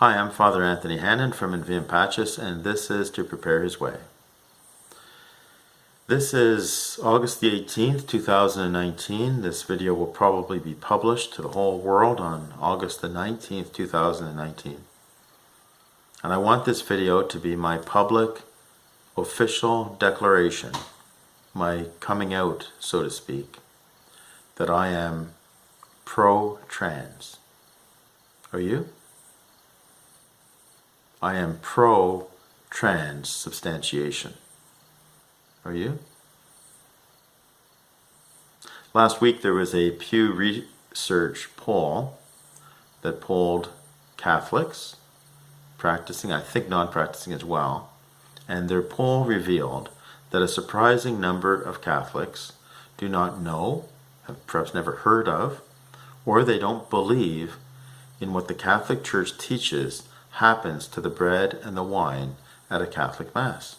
Hi, I'm Father Anthony Hannon from Enviam Patches, and this is To Prepare His Way. This is August the 18th, 2019. This video will probably be published to the whole world on August the 19th, 2019. And I want this video to be my public, official declaration, my coming out, so to speak, that I am pro-trans. Are you? I am pro-transubstantiation. Are you? Last week there was a Pew Research poll that polled Catholics, practicing, I think non-practicing as well, and their poll revealed that a surprising number of Catholics do not know, have perhaps never heard of, or they don't believe in what the Catholic Church teaches happens to the bread and the wine at a Catholic Mass.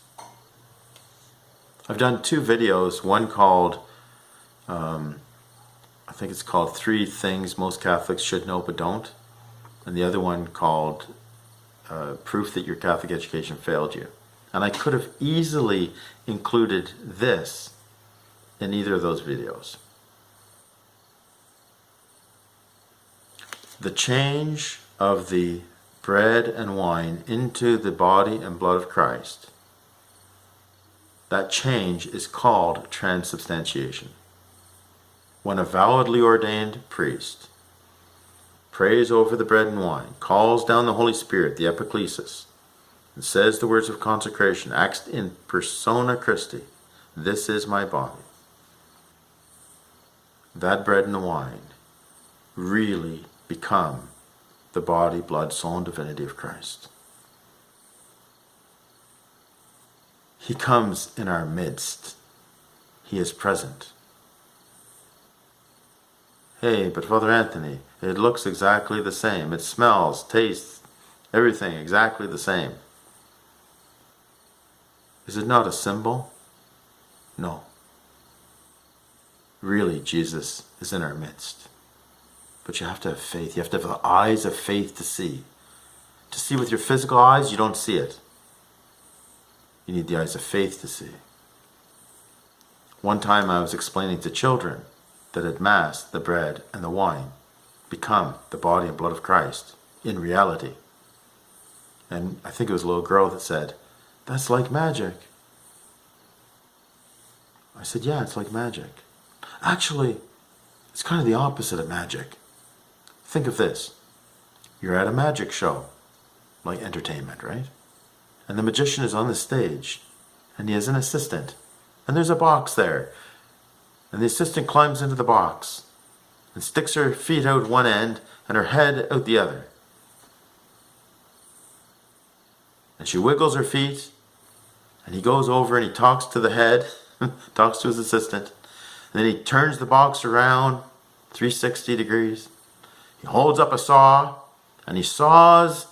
I've done two videos, one called, I think it's called 3 Things Most Catholics Should Know But Don't, and the other one called Proof That Your Catholic Education Failed You. And I could have easily included this in either of those videos. The change of the bread and wine into the body and blood of Christ, that change is called transubstantiation. When a validly ordained priest prays over the bread and wine, calls down the Holy Spirit, the epiclesis, and says the words of consecration, acts in persona Christi, this is my body, that bread and the wine really become the body, blood, soul, and divinity of Christ. He comes in our midst. He is present. Hey, but Father Anthony, it looks exactly the same. It smells, tastes, everything exactly the same. Is it not a symbol? No. Really, Jesus is in our midst. But you have to have faith. You have to have the eyes of faith to see. To see with your physical eyes, you don't see it. You need the eyes of faith to see. One time I was explaining to children that at Mass, the bread and the wine become the body and blood of Christ in reality. And I think it was a little girl that said, "That's like magic." I said, "Yeah, it's like magic." Actually, it's kind of the opposite of magic. Think of this. You're at a magic show, like entertainment, right? And the magician is on the stage, and he has an assistant, and there's a box there. And the assistant climbs into the box, and sticks her feet out one end, and her head out the other. And she wiggles her feet, and he goes over and he talks to the head, talks to his assistant, and then he turns the box around 360 degrees. He holds up a saw, and he saws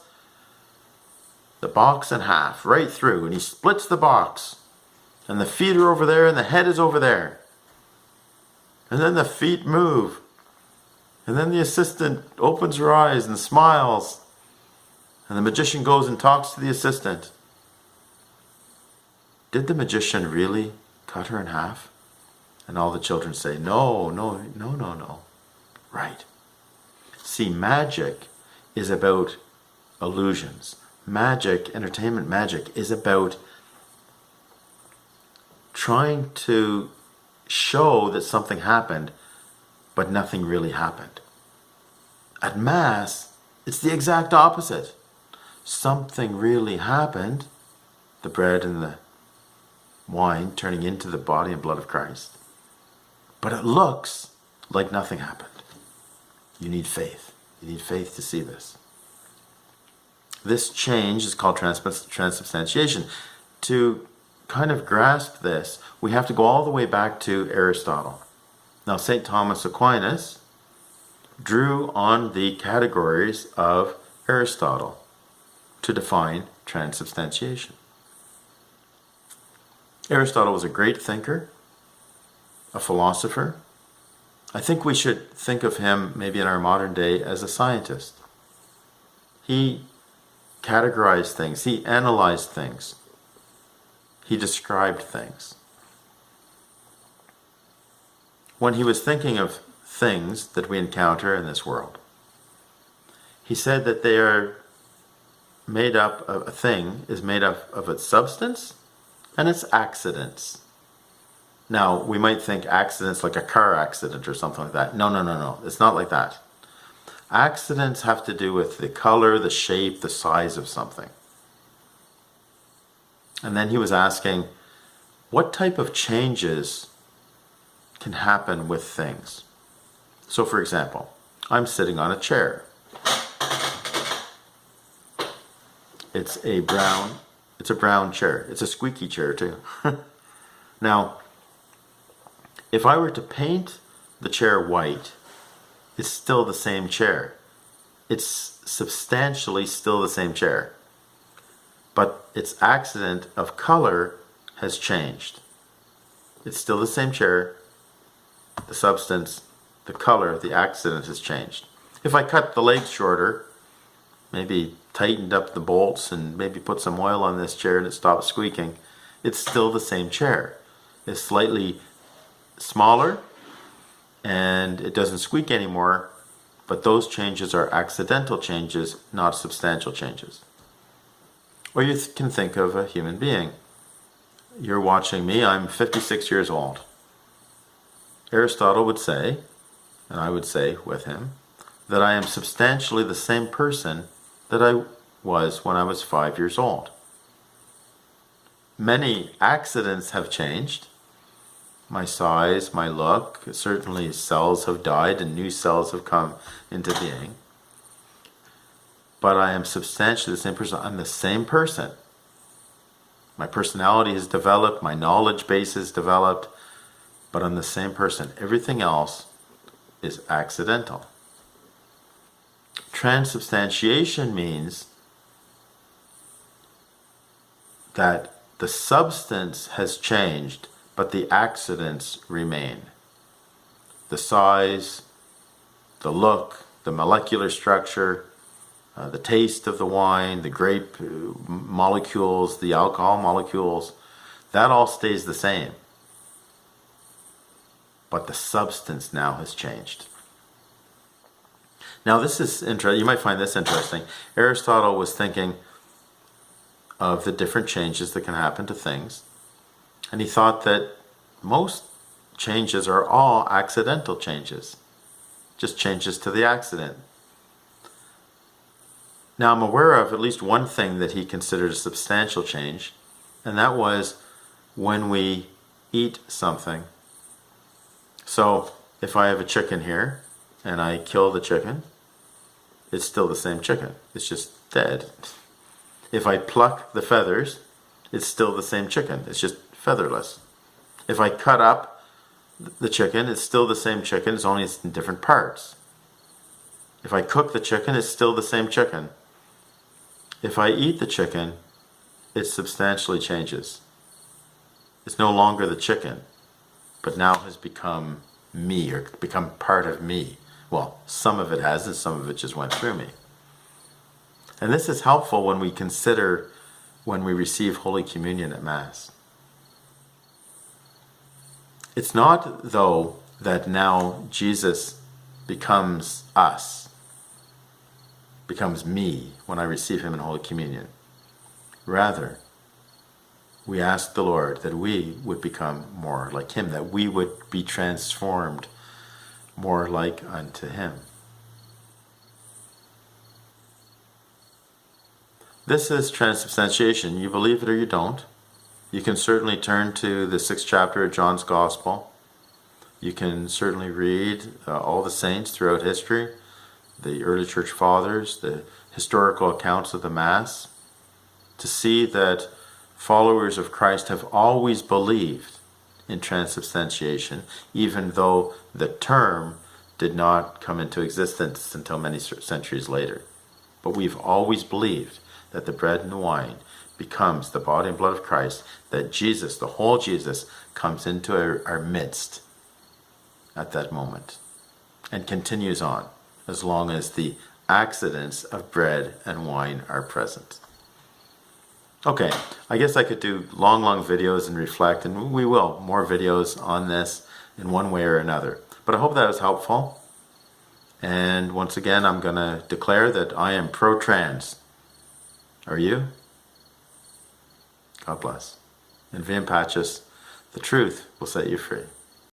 the box in half, right through, and he splits the box. And the feet are over there, and the head is over there. And then the feet move. And then the assistant opens her eyes and smiles. And the magician goes and talks to the assistant. Did the magician really cut her in half? And all the children say, no. Right. See, magic is about illusions. Magic, entertainment magic, is about trying to show that something happened, but nothing really happened. At Mass, it's the exact opposite. Something really happened, the bread and the wine turning into the body and blood of Christ, but it looks like nothing happened. You need faith. You need faith to see this. This change is called transubstantiation. To kind of grasp this, we have to go all the way back to Aristotle. Now, St. Thomas Aquinas drew on the categories of Aristotle to define transubstantiation. Aristotle was a great thinker, a philosopher. I think we should think of him maybe in our modern day as a scientist. He categorized things. He analyzed things. He described things. When he was thinking of things that we encounter in this world, he said that they are made up of, a thing is made up of its substance and its accidents. Now, we might think accidents like a car accident or something like that. No. It's not like that. Accidents have to do with the color, the shape, the size of something. And then he was asking, what type of changes can happen with things? So, for example, I'm sitting on a chair. It's a brown chair. It's a squeaky chair too. Now, if I were to paint the chair white, it's still the same chair. It's substantially still the same chair. But its accident of color has changed. It's still the same chair. The substance, the color, the accident has changed. If I cut the legs shorter, maybe tightened up the bolts and maybe put some oil on this chair and it stops squeaking, it's still the same chair. It's slightly smaller and it doesn't squeak anymore, but those changes are accidental changes, not substantial changes. Or you can think of a human being. You're watching me, I'm 56 years old. Aristotle would say, and I would say with him, that I am substantially the same person that I was when I was 5 years old. Many accidents have changed. My size, my look, certainly cells have died and new cells have come into being. But I am substantially the same person. I'm the same person. My personality has developed, my knowledge base has developed, but I'm the same person. Everything else is accidental. Transubstantiation means that the substance has changed, but the accidents remain. The size, the look, the molecular structure, the taste of the wine, the grape molecules, the alcohol molecules, that all stays the same. But the substance now has changed. Now this is interesting. You might find this interesting. Aristotle was thinking of the different changes that can happen to things. And he thought that most changes are all accidental changes. Just changes to the accident. Now I'm aware of at least one thing that he considered a substantial change, and that was when we eat something. So if I have a chicken here and I kill the chicken, it's still the same chicken. It's just dead. If I pluck the feathers, it's still the same chicken. It's just featherless. If I cut up the chicken, it's still the same chicken. It's only in different parts. If I cook the chicken, it's still the same chicken. If I eat the chicken, it substantially changes. It's no longer the chicken, but now has become me or become part of me. Well, some of it has and some of it just went through me. And this is helpful when we consider when we receive Holy Communion at Mass. It's not, though, that now Jesus becomes us, becomes me when I receive him in Holy Communion. Rather, we ask the Lord that we would become more like him, that we would be transformed more like unto him. This is transubstantiation. You believe it or you don't. You can certainly turn to the 6th chapter of John's Gospel. You can certainly read all the saints throughout history, the early church fathers, the historical accounts of the Mass, to see that followers of Christ have always believed in transubstantiation, even though the term did not come into existence until many centuries later. But we've always believed that the bread and the wine becomes the body and blood of Christ, that Jesus, the whole Jesus, comes into our midst at that moment and continues on as long as the accidents of bread and wine are present. Okay, I guess I could do long videos and reflect, and we will, more videos on this in one way or another. But I hope that was helpful. And once again, I'm going to declare that I am pro-trans. Are you? God bless. And Vim Patches, the truth will set you free.